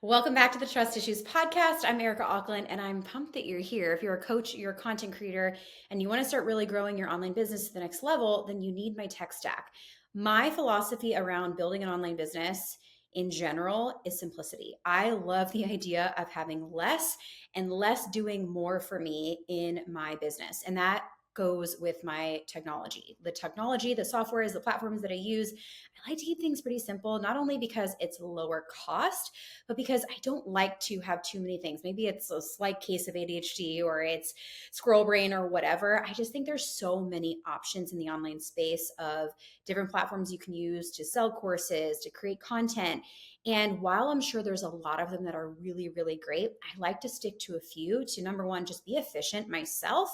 Welcome back to the Trust Issues podcast. I'm Erica Aukland, and I'm pumped that you're here. If you're a coach, you're a content creator, and you want to start really growing your online business to the next level, then you need my tech stack. My philosophy around building an online business in general is simplicity. I love the idea of having less and less doing more for me in my business. And that goes with my technology. The technology, the softwares, the platforms that I use, I like to keep things pretty simple, not only because it's lower cost, but because I don't like to have too many things. Maybe it's a slight case of ADHD or it's squirrel brain or whatever. I just think there's so many options in the online space of different platforms you can use to sell courses, to create content. And while I'm sure there's a lot of them that are really, really great, I like to stick to a few to number one, just be efficient myself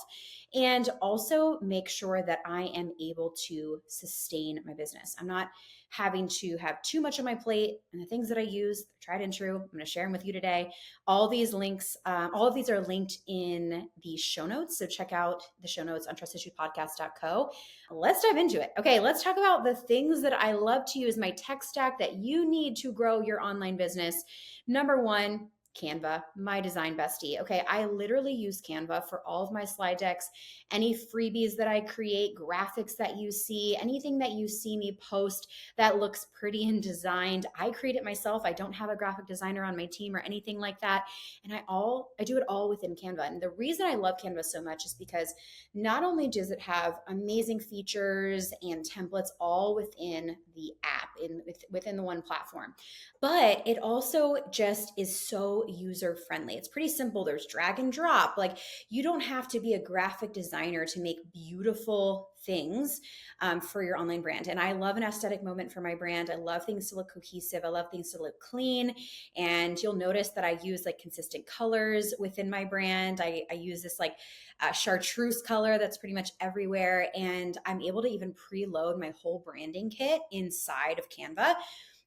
and also make sure that I am able to sustain my business. I'm not having to have too much on my plate. And the things that I use, tried and true, I'm going to share them with you today. All these links, all of these are linked in the show notes. So check out the show notes on trustissuepodcast.co. Let's dive into it. Okay, let's talk about the things that I love to use, my tech stack that you need to grow your online business. Number one, Canva, my design bestie. Okay, I literally use Canva for all of my slide decks, any freebies that I create, graphics that you see, anything that you see me post that looks pretty and designed. I create it myself. I don't have a graphic designer on my team or anything like that. And I do it all within Canva. And the reason I love Canva so much is because not only does it have amazing features and templates all within the app within the one platform, but it also just is so user friendly. It's pretty simple. There's drag and drop. Like, you don't have to be a graphic designer to make beautiful things for your online brand. And I love an aesthetic moment for my brand. I love things to look cohesive. I love things to look clean. And you'll notice that I use like consistent colors within my brand. I use this like chartreuse color that's pretty much everywhere. And I'm able to even preload my whole branding kit inside of Canva.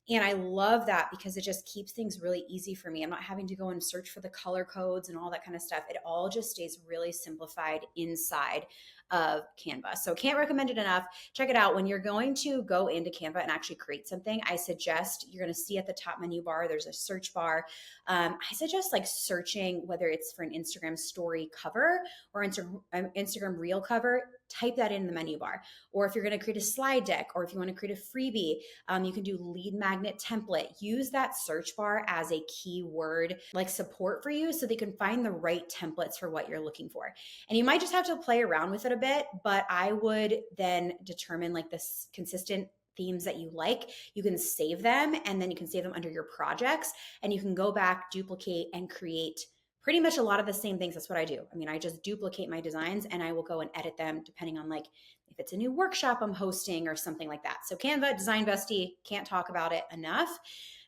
And I love that because it just keeps things really easy for me. I'm not having to go and search for the color codes and all that kind of stuff. It all just stays really simplified inside of Canva. So can't recommend it enough. Check it out. When you're going to go into Canva and actually create something, I suggest you're going to see at the top menu bar, there's a search bar. I suggest like searching whether it's for an Instagram story cover or Instagram reel cover, type that in the menu bar. Or if you're going to create a slide deck, or if you want to create a freebie, you can do lead magnet template. Use that search bar as a keyword like support for you so they can find the right templates for what you're looking for. And you might just have to play around with it a bit, but I would then determine like this consistent themes that you like. You can save them, and then you can save them under your projects, and you can go back, duplicate, and create pretty much a lot of the same things. That's what I do. I mean, I just duplicate my designs and I will go and edit them depending on like if it's a new workshop I'm hosting or something like that. So Canva, design bestie, can't talk about it enough.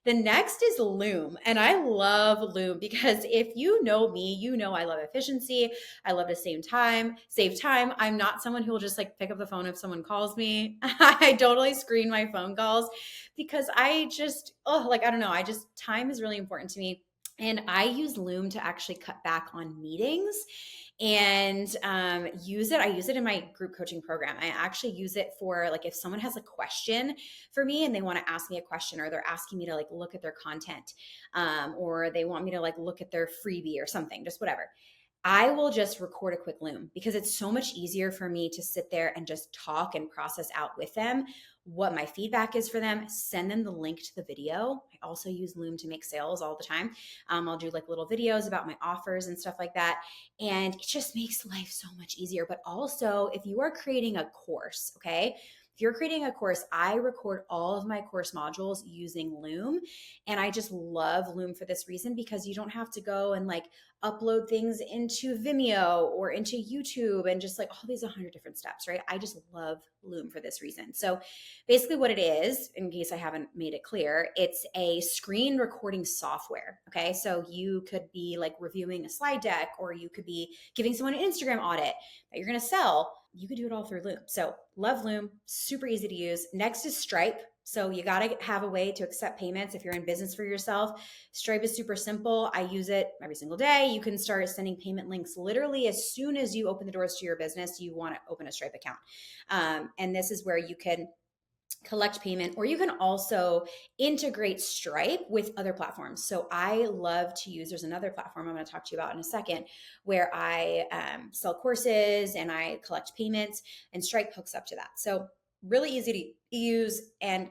The next is Loom. And I love Loom because if you know me, you know I love efficiency. I love to save time. I'm not someone who will just like pick up the phone if someone calls me. I totally screen my phone calls because I just, I don't know. Time is really important to me. And I use Loom to actually cut back on meetings and use it. I use it in my group coaching program. I actually use it for like if someone has a question for me and they want to ask me a question, or they're asking me to like look at their content, or they want me to like look at their freebie or something, just whatever. I will just record a quick Loom because it's so much easier for me to sit there and just talk and process out with them what my feedback is for them, send them the link to the video. I also use Loom to make sales all the time. I'll do like little videos about my offers and stuff like that. And it just makes life so much easier. But also, if you are creating a course, okay? If you're creating a course, I record all of my course modules using Loom. And I just love Loom for this reason because you don't have to go and like upload things into Vimeo or into YouTube and just like all these 100 different steps, right? I just love Loom for this reason. So basically what it is, in case I haven't made it clear, it's a screen recording software. Okay. So you could be like reviewing a slide deck, or you could be giving someone an Instagram audit that you're going to sell. You could do it all through Loom. So love Loom, super easy to use. Next is Stripe. So you got to have a way to accept payments if you're in business for yourself. Stripe is super simple. I use it every single day. You can start sending payment links literally as soon as you open the doors to your business. You want to open a Stripe account. And this is where you can collect payment, or you can also integrate Stripe with other platforms. So I love to use, there's another platform I'm going to talk to you about in a second, where I sell courses and I collect payments, and Stripe hooks up to that. So really easy to use, and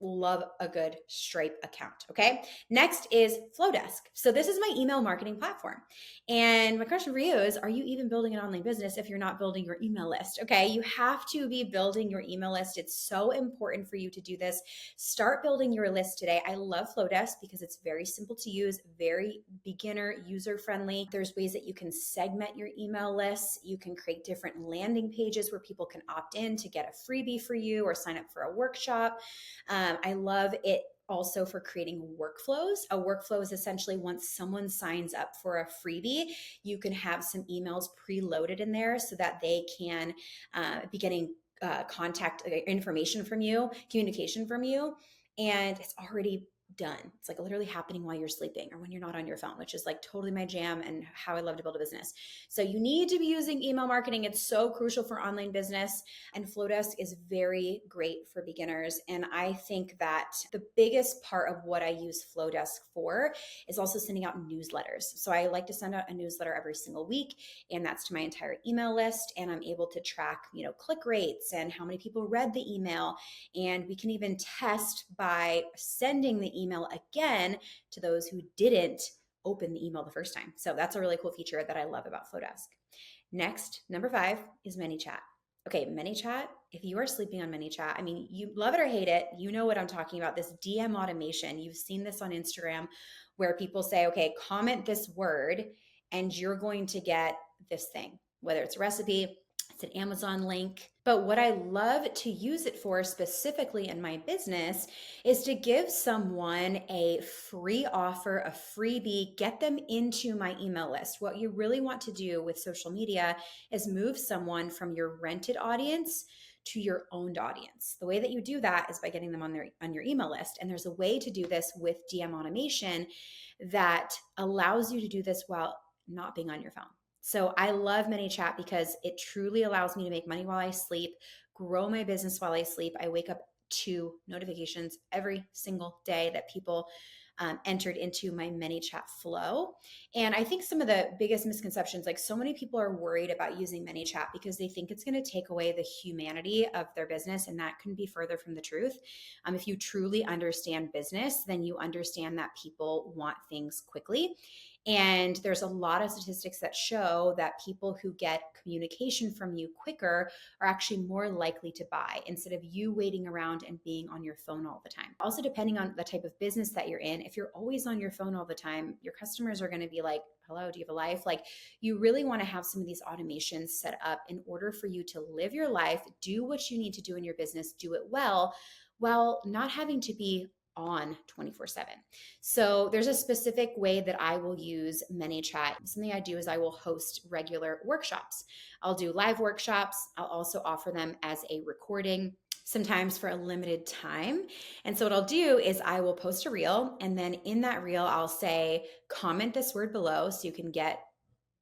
love a good Stripe account. Okay. Next is Flowdesk. So this is my email marketing platform. And my question for you is, are you even building an online business if you're not building your email list? Okay. You have to be building your email list. It's so important for you to do this. Start building your list today. I love Flowdesk because it's very simple to use, very beginner, user friendly. There's ways that you can segment your email lists. You can create different landing pages where people can opt in to get a freebie for you or sign up for a workshop. I love it also for creating workflows. A workflow is essentially once someone signs up for a freebie, you can have some emails preloaded in there so that they can be getting contact information from you, communication from you, and it's already done. It's like literally happening while you're sleeping or when you're not on your phone, which is like totally my jam and how I love to build a business. So you need to be using email marketing. It's so crucial for online business, and Flowdesk is very great for beginners. And I think that the biggest part of what I use Flowdesk for is also sending out newsletters. So I like to send out a newsletter every single week, and that's to my entire email list. And I'm able to track, click rates and how many people read the email. And we can even test by sending the email again to those who didn't open the email the first time. So that's a really cool feature that I love about Flowdesk. Next, number 5 is ManyChat. Okay, ManyChat, if you are sleeping on ManyChat, I mean, you love it or hate it, you know what I'm talking about, this DM automation. You've seen this on Instagram where people say, okay, comment this word and you're going to get this thing, whether it's a recipe, it's an Amazon link. But what I love to use it for specifically in my business is to give someone a free offer, a freebie, get them into my email list. What you really want to do with social media is move someone from your rented audience to your owned audience. The way that you do that is by getting them on your email list. And there's a way to do this with DM automation that allows you to do this while not being on your phone. So I love ManyChat because it truly allows me to make money while I sleep, grow my business while I sleep. I wake up to notifications every single day that people entered into my ManyChat flow. And I think some of the biggest misconceptions, like so many people are worried about using ManyChat because they think it's going to take away the humanity of their business. And that couldn't be further from the truth. If you truly understand business, then you understand that people want things quickly. And there's a lot of statistics that show that people who get communication from you quicker are actually more likely to buy instead of you waiting around and being on your phone all the time. Also, depending on the type of business that you're in, if you're always on your phone all the time, your customers are going to be like, hello, do you have a life? Like, you really want to have some of these automations set up in order for you to live your life, do what you need to do in your business, do it well, while not having to be on 24/7. So there's a specific way that I will use ManyChat. Something I do is I will host regular workshops. I'll do live workshops. I'll also offer them as a recording, sometimes for a limited time. And so what I'll do is I will post a reel, and then in that reel, I'll say, comment this word below so you can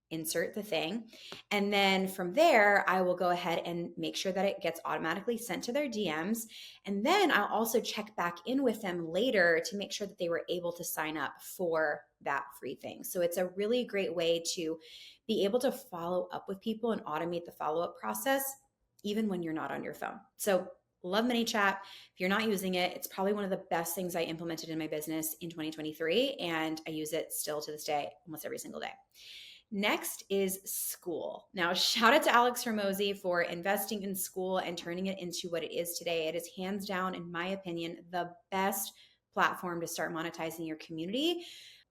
insert the thing. And then from there, I will go ahead and make sure that it gets automatically sent to their DMs. And then I'll also check back in with them later to make sure that they were able to sign up for that free thing. So it's a really great way to be able to follow up with people and automate the follow-up process, even when you're not on your phone. So love ManyChat. If you're not using it, it's probably one of the best things I implemented in my business in 2023. And I use it still to this day, almost every single day. Next is School. Now, shout out to Alex Hormozy for investing in School and turning it into what it is today. It is hands down, in my opinion, the best platform to start monetizing your community,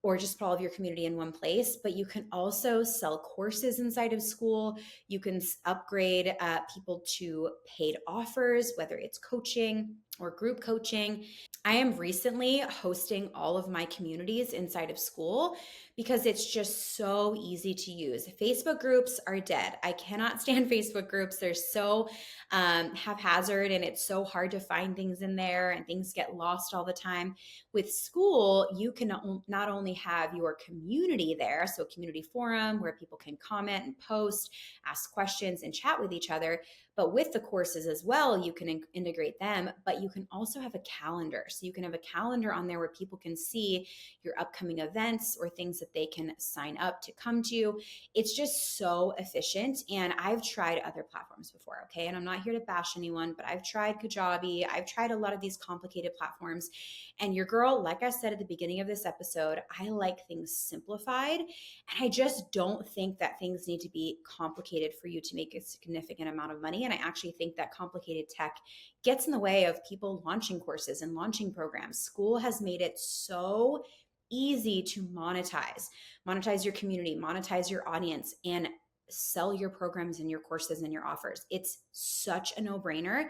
or just put all of your community in one place. But you can also sell courses inside of School. You can upgrade people to paid offers, whether it's coaching or group coaching. I am recently hosting all of my communities inside of School because it's just so easy to use. Facebook groups are dead. I cannot stand Facebook groups. They're so haphazard, and it's so hard to find things in there, and things get lost all the time. With School, you can not only have your community there, so a community forum where people can comment and post, ask questions, and chat with each other, but with the courses as well, you can integrate them, but you can also have a calendar. So you can have a calendar on there where people can see your upcoming events or things that they can sign up to come to. It's just so efficient. And I've tried other platforms before, okay? And I'm not here to bash anyone, but I've tried Kajabi. I've tried a lot of these complicated platforms. And your girl, like I said at the beginning of this episode, I like things simplified. And I just don't think that things need to be complicated for you to make a significant amount of money. And I actually think that complicated tech gets in the way of people launching courses and launching programs. School has made it so easy to monetize your community, monetize your audience, and sell your programs and your courses and your offers. It's such a no-brainer.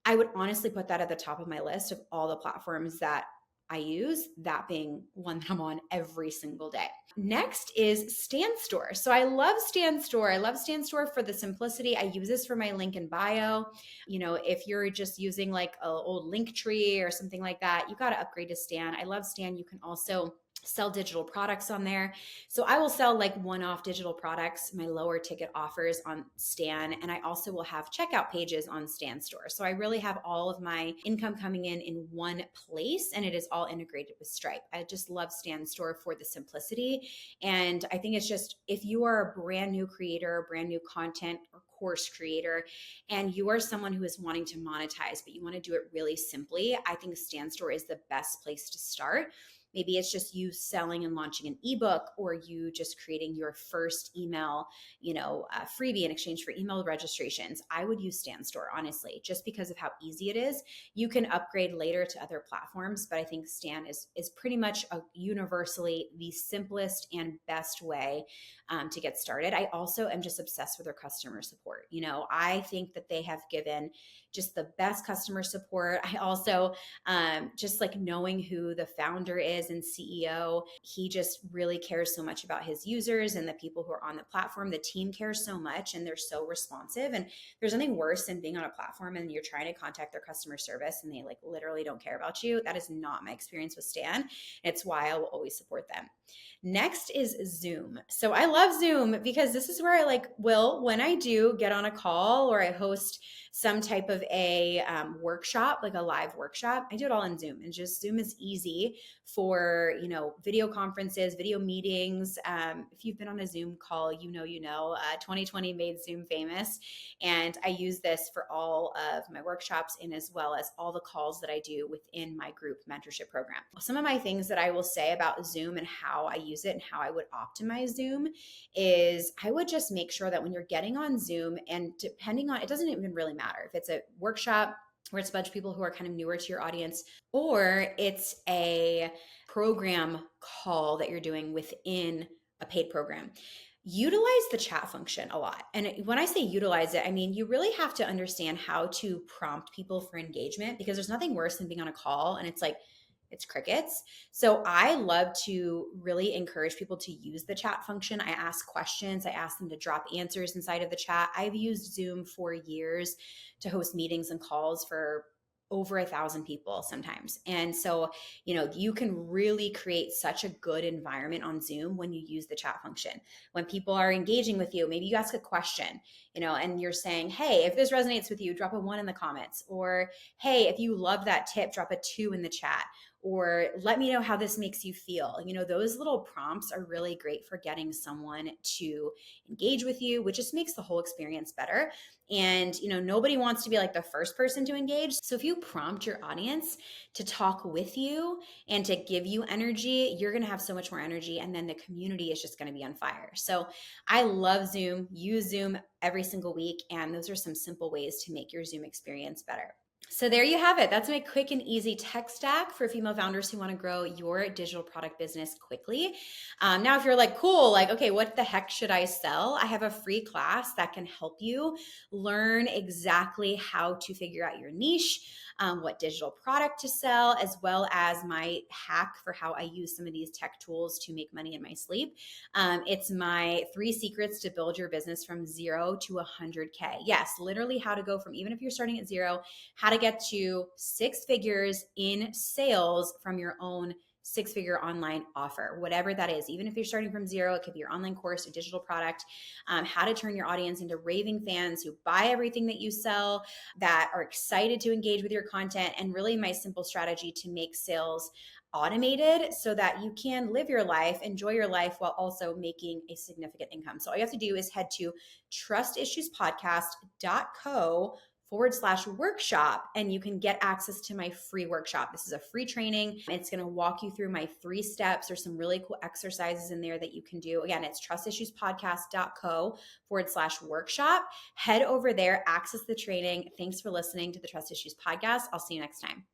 I would honestly put that at the top of my list of all the platforms that I use, that being one that I'm on every single day. Next is Stan Store. So I love Stan Store. I love Stan Store for the simplicity. I use this for my link in bio. If you're just using like an old link tree or something like that, you got to upgrade to Stan. I love Stan. You can also sell digital products on there. So I will sell like one-off digital products, my lower ticket offers on Stan. And I also will have checkout pages on Stan Store. So I really have all of my income coming in one place, and it is all integrated with Stripe. I just love Stan Store for the simplicity. And I think it's just, if you are a brand new creator, brand new content or course creator, and you are someone who is wanting to monetize, but you want to do it really simply, I think Stan Store is the best place to start. Maybe it's just you selling and launching an ebook, or you just creating your first email, freebie in exchange for email registrations. I would use Stan Store, honestly, just because of how easy it is. You can upgrade later to other platforms, but I think Stan is pretty much universally the simplest and best way to get started. I also am just obsessed with their customer support. I think that they have given just the best customer support. I also just like knowing who the founder is and CEO, he just really cares so much about his users and the people who are on the platform. The team cares so much and they're so responsive. And there's nothing worse than being on a platform and you're trying to contact their customer service and they like literally don't care about you. That is not my experience with Stan. It's why I will always support them. Next is Zoom. So I love Zoom because this is where I when I do get on a call or I host some type of a workshop, like a live workshop, I do it all in Zoom. And just Zoom is easy for, video conferences, video meetings. If you've been on a Zoom call, 2020 made Zoom famous. And I use this for all of my workshops and as well as all the calls that I do within my group mentorship program. Some of my things that I will say about Zoom and how I use it and how I would optimize Zoom is I would just make sure that when you're getting on Zoom, and depending on, it doesn't even really matter if it's a workshop where it's a bunch of people who are kind of newer to your audience, or it's a program call that you're doing within a paid program. Utilize the chat function a lot. And when I say utilize it, I mean, you really have to understand how to prompt people for engagement, because there's nothing worse than being on a call and it's crickets. So I love to really encourage people to use the chat function. I ask questions. I ask them to drop answers inside of the chat. I've used Zoom for years to host meetings and calls for over 1,000 people sometimes. And so, you can really create such a good environment on Zoom when you use the chat function. When people are engaging with you, maybe you ask a question, and you're saying, hey, if this resonates with you, drop a 1 in the comments. Or, hey, if you love that tip, drop a 2 in the chat. Or let me know how this makes you feel. Those little prompts are really great for getting someone to engage with you, which just makes the whole experience better. And, nobody wants to be like the first person to engage. So if you prompt your audience to talk with you and to give you energy, you're going to have so much more energy. And then the community is just going to be on fire. So I love Zoom, use Zoom every single week. And those are some simple ways to make your Zoom experience better. So there you have it. That's my quick and easy tech stack for female founders who want to grow your digital product business quickly. Now, if you're like, cool, okay, what the heck should I sell? I have a free class that can help you learn exactly how to figure out your niche, what digital product to sell, as well as my hack for how I use some of these tech tools to make money in my sleep. It's my 3 secrets to build your business from 0 to 100K. Yes, literally how to go from, even if you're starting at 0, how to get to 6 figures in sales from your own six-figure online offer, whatever that is. Even if you're starting from zero, it could be your online course or digital product, how to turn your audience into raving fans who buy everything that you sell, that are excited to engage with your content, and really my simple strategy to make sales automated so that you can live your life, enjoy your life while also making a significant income. So all you have to do is head to trustissuespodcast.co/workshop and you can get access to my free workshop. This is a free training. It's going to walk you through my 3 steps. There's some really cool exercises in there that you can do. Again, it's trustissuespodcast.co/workshop. Head over there, access the training. Thanks for listening to the Trust Issues Podcast. I'll see you next time.